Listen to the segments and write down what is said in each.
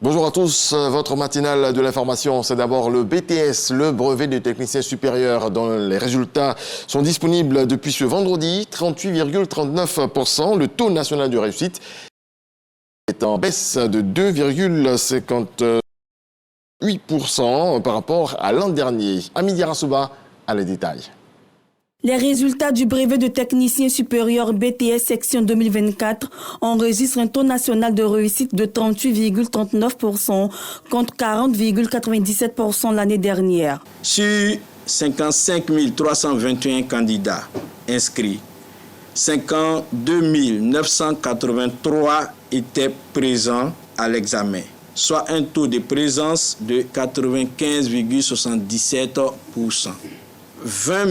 Bonjour à tous, votre matinale de l'information, c'est d'abord le BTS, le brevet de technicien supérieur, dont les résultats sont disponibles depuis ce vendredi, 38,39%. Le taux national de réussite est en baisse de 2,58% par rapport à l'an dernier. Amidi Rassouba a les détails. Les résultats du brevet de technicien supérieur BTS section 2024 enregistrent un taux national de réussite de 38,39% contre 40,97% l'année dernière. Sur 55 321 candidats inscrits, 52 983 étaient présents à l'examen, soit un taux de présence de 95,77%. 20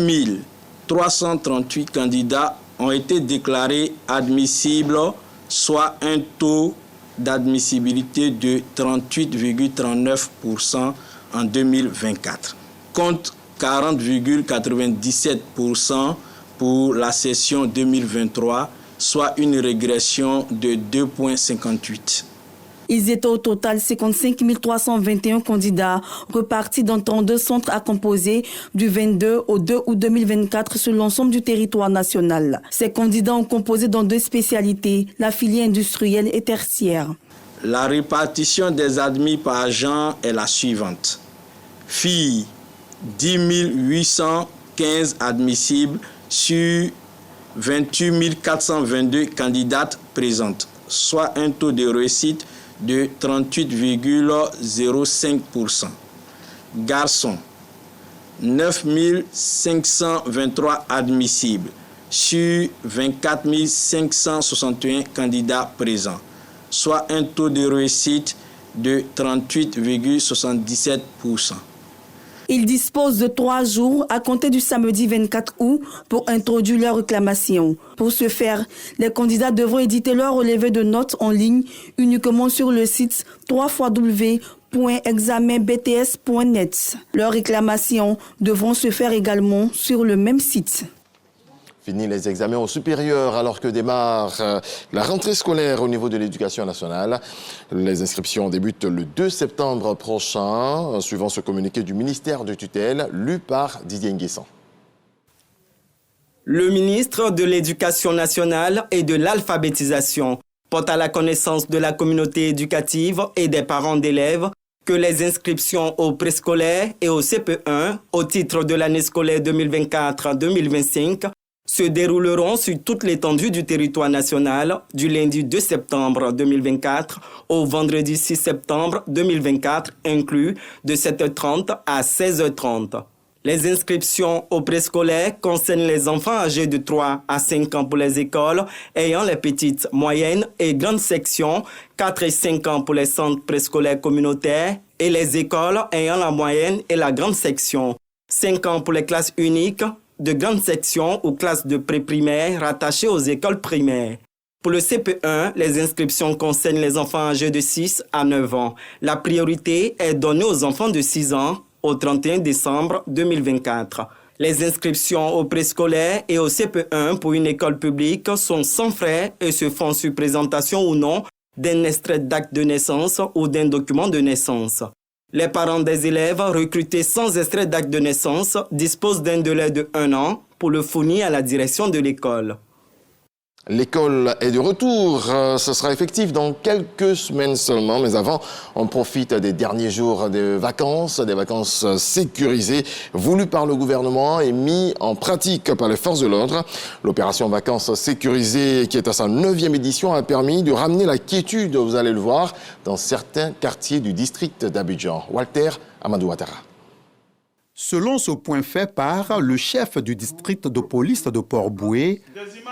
338 candidats ont été déclarés admissibles, soit un taux d'admissibilité de 38,39% en 2024, contre 40,97% pour la session 2023, soit une régression de 2,58. Ils étaient au total 55 321 candidats repartis dans 32 centres à composer du 22 au 2 août 2024 sur l'ensemble du territoire national. Ces candidats ont composé dans 2 spécialités, la filière industrielle et tertiaire. La répartition des admis par genre est la suivante. Filles, 10 815 admissibles sur 28 422 candidates présentes, soit un taux de réussite de 38,05%. Garçons, 9 523 admissibles sur 24 561 candidats présents, soit un taux de réussite de 38,77%. Ils disposent de 3 jours à compter du samedi 24 août pour introduire leur réclamation. Pour ce faire, les candidats devront éditer leur relevé de notes en ligne uniquement sur le site www.examenbts.net. Leurs réclamations devront se faire également sur le même site. Fini les examens au supérieur alors que démarre la rentrée scolaire au niveau de l'éducation nationale. Les inscriptions débutent le 2 septembre prochain, suivant ce communiqué du ministère de tutelle, lu par Didier Nguessan. Le ministre de l'Éducation nationale et de l'alphabétisation porte à la connaissance de la communauté éducative et des parents d'élèves que les inscriptions au préscolaire et au CP1 au titre de l'année scolaire 2024-2025 se dérouleront sur toute l'étendue du territoire national du lundi 2 septembre 2024 au vendredi 6 septembre 2024 inclus de 7h30 à 16h30. Les inscriptions au préscolaire concernent les enfants âgés de 3 à 5 ans pour les écoles ayant les petites, moyennes et grandes sections, 4 et 5 ans pour les centres préscolaires communautaires et les écoles ayant la moyenne et la grande section, 5 ans pour les classes uniques, de grande section ou classes de pré-primaire rattachées aux écoles primaires. Pour le CP1, les inscriptions concernent les enfants âgés de 6 à 9 ans. La priorité est donnée aux enfants de 6 ans au 31 décembre 2024. Les inscriptions au préscolaire et au CP1 pour une école publique sont sans frais et se font sur présentation ou non d'un extrait d'acte de naissance ou d'un document de naissance. Les parents des élèves recrutés sans extrait d'acte de naissance disposent d'un délai de 1 an pour le fournir à la direction de l'école. L'école est de retour. Ce sera effectif dans quelques semaines seulement. Mais avant, on profite des derniers jours de vacances, des vacances sécurisées voulues par le gouvernement et mis en pratique par les forces de l'ordre. L'opération vacances sécurisées, qui est à sa 9e édition, a permis de ramener la quiétude, vous allez le voir, dans certains quartiers du district d'Abidjan. Walter Amadou Ouattara. Selon ce point fait par le chef du district de police de Port-Boué,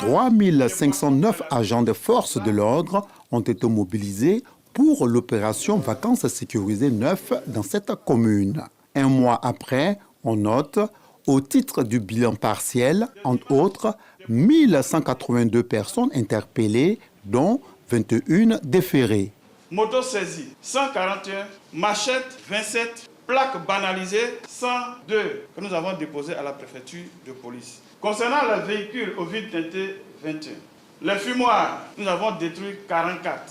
3509 agents des forces de l'ordre ont été mobilisés pour l'opération Vacances sécurisées 9 dans cette commune. Un mois après, on note, au titre du bilan partiel, entre autres, 1182 personnes interpellées, dont 21 déférées. Moto saisie, 141, machette, 27, plaque banalisée, 102, que nous avons déposé à la préfecture de police. Concernant les véhicules au vide teinté, 21. Les fumoirs, nous avons détruit 44.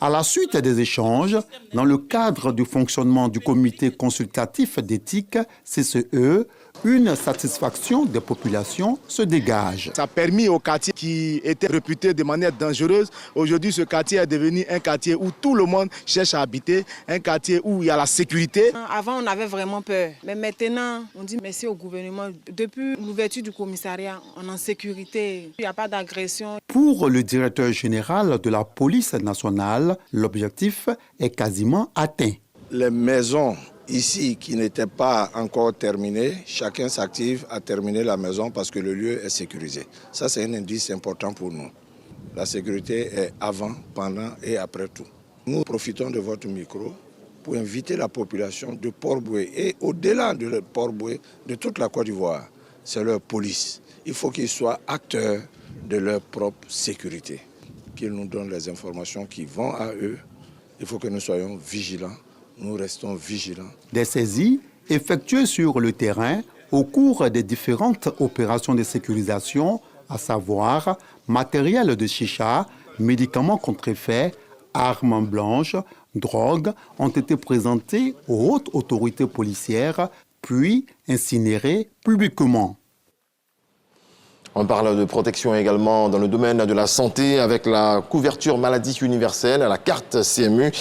À la suite des échanges, dans le cadre du fonctionnement du comité consultatif d'éthique, CCE, une satisfaction des populations se dégage. Ça a permis au quartier qui était réputé de manière dangereuse. Aujourd'hui, ce quartier est devenu un quartier où tout le monde cherche à habiter, un quartier où il y a la sécurité. Avant, on avait vraiment peur. Mais maintenant, on dit merci au gouvernement. Depuis l'ouverture du commissariat, on est en sécurité. Il n'y a pas d'agression. Pour le directeur général de la police nationale, l'objectif est quasiment atteint. Les maisons ici qui n'étaient pas encore terminées, chacun s'active à terminer la maison parce que le lieu est sécurisé. Ça, c'est un indice important pour nous. La sécurité est avant, pendant et après tout. Nous profitons de votre micro pour inviter la population de Port-Boué et au-delà de Port-Boué, de toute la Côte d'Ivoire. C'est leur police. Il faut qu'ils soient acteurs de leur propre sécurité, qu'ils nous donnent les informations qui vont à eux. Il faut que nous soyons vigilants. Nous restons vigilants. Des saisies effectuées sur le terrain au cours des différentes opérations de sécurisation, à savoir matériel de chicha, médicaments contrefaits, armes blanches, drogues, ont été présentées aux hautes autorités policières, puis incinérées publiquement. On parle de protection également dans le domaine de la santé avec la couverture maladie universelle, la carte CMU.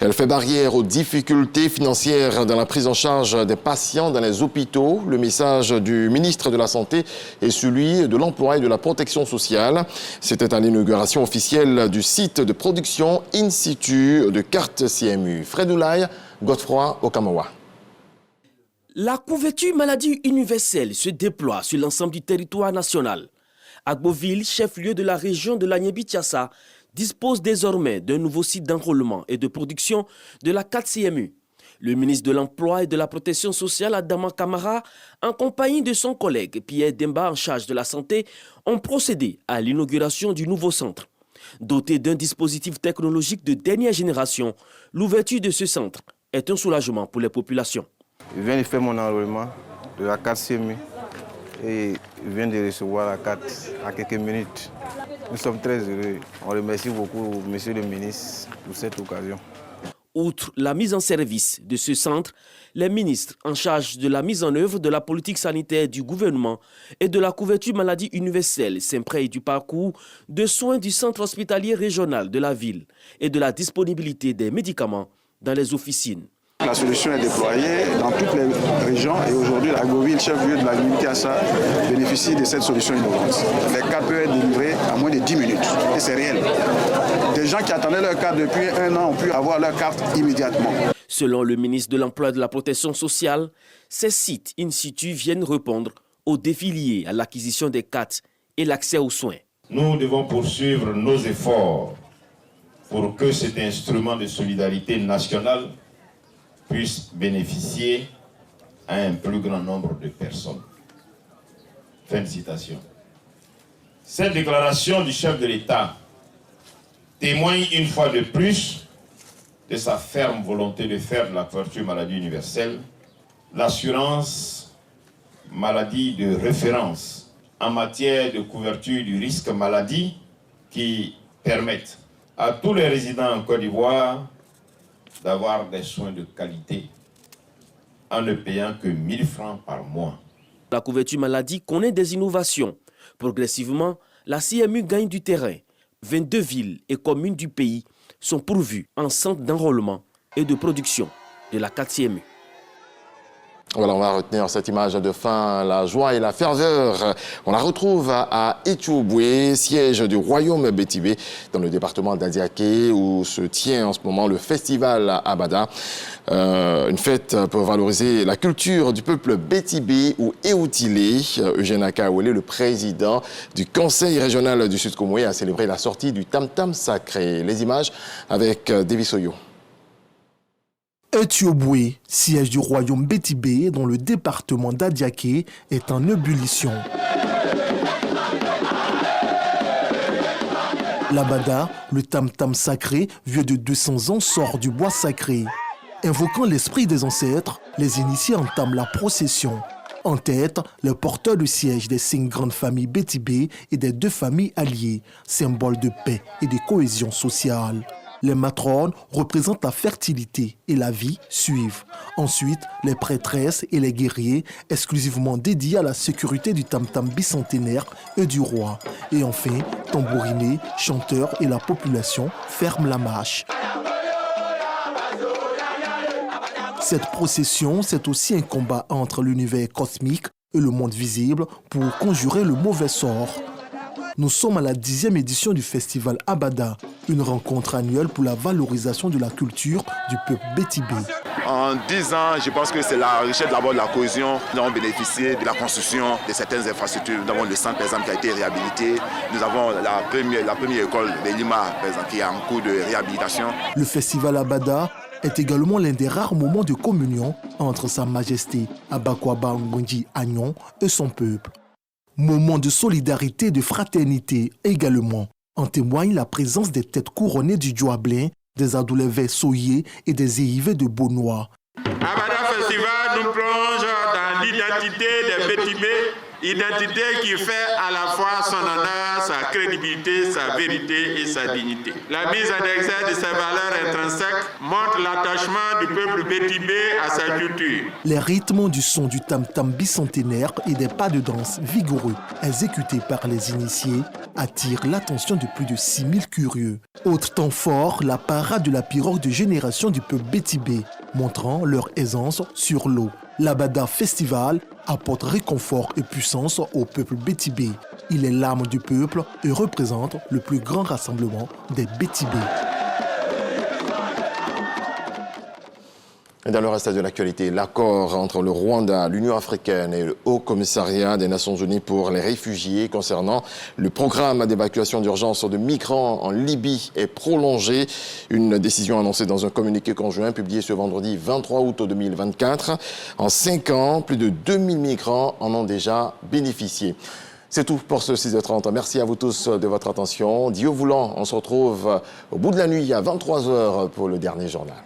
Elle fait barrière aux difficultés financières dans la prise en charge des patients dans les hôpitaux. Le message du ministre de la Santé est celui de l'Emploi et de la Protection sociale. C'était à l'inauguration officielle du site de production in situ de carte CMU. Fredoulaye, Godefroy Okamawa. La couverture maladie universelle se déploie sur l'ensemble du territoire national. Agboville, chef-lieu de la région de l'Agnébi-Tiassa, dispose désormais d'un nouveau site d'enrôlement et de production de la 4 CMU. Le ministre de l'Emploi et de la Protection sociale, Adama Kamara, en compagnie de son collègue Pierre Demba en charge de la santé, ont procédé à l'inauguration du nouveau centre. Doté d'un dispositif technologique de dernière génération, l'ouverture de ce centre est un soulagement pour les populations. Je viens de faire mon enrôlement de la carte CMU et je viens de recevoir la carte à quelques minutes. Nous sommes très heureux. On remercie beaucoup monsieur le ministre pour cette occasion. Outre la mise en service de ce centre, les ministres en charge de la mise en œuvre de la politique sanitaire du gouvernement et de la couverture maladie universelle s'imprègnent du parcours de soins du centre hospitalier régional de la ville et de la disponibilité des médicaments dans les officines. La solution est déployée dans toutes les régions et aujourd'hui, Agboville, chef-lieu de la Guinée-Tiassa, bénéficie de cette solution innovante. Les cas peuvent être délivrés en moins de 10 minutes et c'est réel. Des gens qui attendaient leur carte depuis 1 an ont pu avoir leur carte immédiatement. Selon le ministre de l'Emploi et de la Protection sociale, ces sites in situ viennent répondre aux défis liés à l'acquisition des cartes et l'accès aux soins. Nous devons poursuivre nos efforts pour que cet instrument de solidarité nationale puisse bénéficier à un plus grand nombre de personnes. Fin de citation. Cette déclaration du chef de l'État témoigne une fois de plus de sa ferme volonté de faire de la couverture maladie universelle l'assurance maladie de référence en matière de couverture du risque maladie qui permettent à tous les résidents en Côte d'Ivoire d'avoir des soins de qualité en ne payant que 1 000 francs par mois. La couverture maladie connaît des innovations. Progressivement, la CMU gagne du terrain. 22 villes et communes du pays sont pourvues en centre d'enrôlement et de production de la 4 CMU. Voilà, on va retenir cette image de fin, la joie et la ferveur. On la retrouve à Etioboué, siège du royaume Bétibé, dans le département d'Adiaké, où se tient en ce moment le festival Abada. Une fête pour valoriser la culture du peuple Bétibé ou Eoutilé. Eugène Akaouélé, le président du Conseil régional du Sud-Comoé, a célébré la sortie du Tam Tam sacré. Les images avec Davis Oyo. Etioboué, siège du royaume Bétibé dans le département d'Adiaké, est en ébullition. L'Abada, le tam-tam sacré, vieux de 200 ans, sort du bois sacré. Invoquant l'esprit des ancêtres, les initiés entament la procession. En tête, le porteur de siège des 5 grandes familles Bétibé et des 2 familles alliées, symbole de paix et de cohésion sociale. Les matrones représentent la fertilité et la vie suivent. Ensuite, les prêtresses et les guerriers, exclusivement dédiés à la sécurité du tam-tam bicentenaire et du roi. Et enfin, tambourinés, chanteurs et la population ferment la marche. Cette procession, c'est aussi un combat entre l'univers cosmique et le monde visible pour conjurer le mauvais sort. Nous sommes à la 10e édition du festival Abada, une rencontre annuelle pour la valorisation de la culture du peuple Bétibé. En 10 ans, je pense que c'est la richesse d'abord de la cohésion. Nous avons bénéficié de la construction de certaines infrastructures. Nous avons le centre, par exemple, qui a été réhabilité. Nous avons la première école de Lima, par exemple, qui est en cours de réhabilitation. Le festival Abada est également l'un des rares moments de communion entre Sa Majesté Abakwaba Ngondi Agnon et son peuple. Moment de solidarité et de fraternité également. En témoigne la présence des têtes couronnées du Djoablin, des Adoulevés Soyé et des Éhivés de Beaunois. Abada Festival nous plonge dans l'identité des Bétibé, identité qui fait à la fois son honneur, sa crédibilité, sa vérité et sa dignité. La mise en exergue de ses valeurs intrinsèques montre l'attachement du peuple Bétibé à sa culture. Les rythmes du son du tam-tam bicentenaire et des pas de danse vigoureux exécutés par les initiés attirent l'attention de plus de 6000 curieux. Autre temps fort, la parade de la pirogue de génération du peuple Bétibé, montrant leur aisance sur l'eau. L'Abada Festival apporte réconfort et puissance au peuple Bétibé. Il est l'âme du peuple et représente le plus grand rassemblement des Bétibés. Dans le reste de l'actualité, l'accord entre le Rwanda, l'Union africaine et le Haut Commissariat des Nations Unies pour les réfugiés concernant le programme d'évacuation d'urgence de migrants en Libye est prolongé. Une décision annoncée dans un communiqué conjoint publié ce vendredi 23 août 2024. En 5 ans, plus de 2000 migrants en ont déjà bénéficié. C'est tout pour ce 6h30. Merci à vous tous de votre attention. Dieu voulant, on se retrouve au bout de la nuit à 23h pour le dernier journal.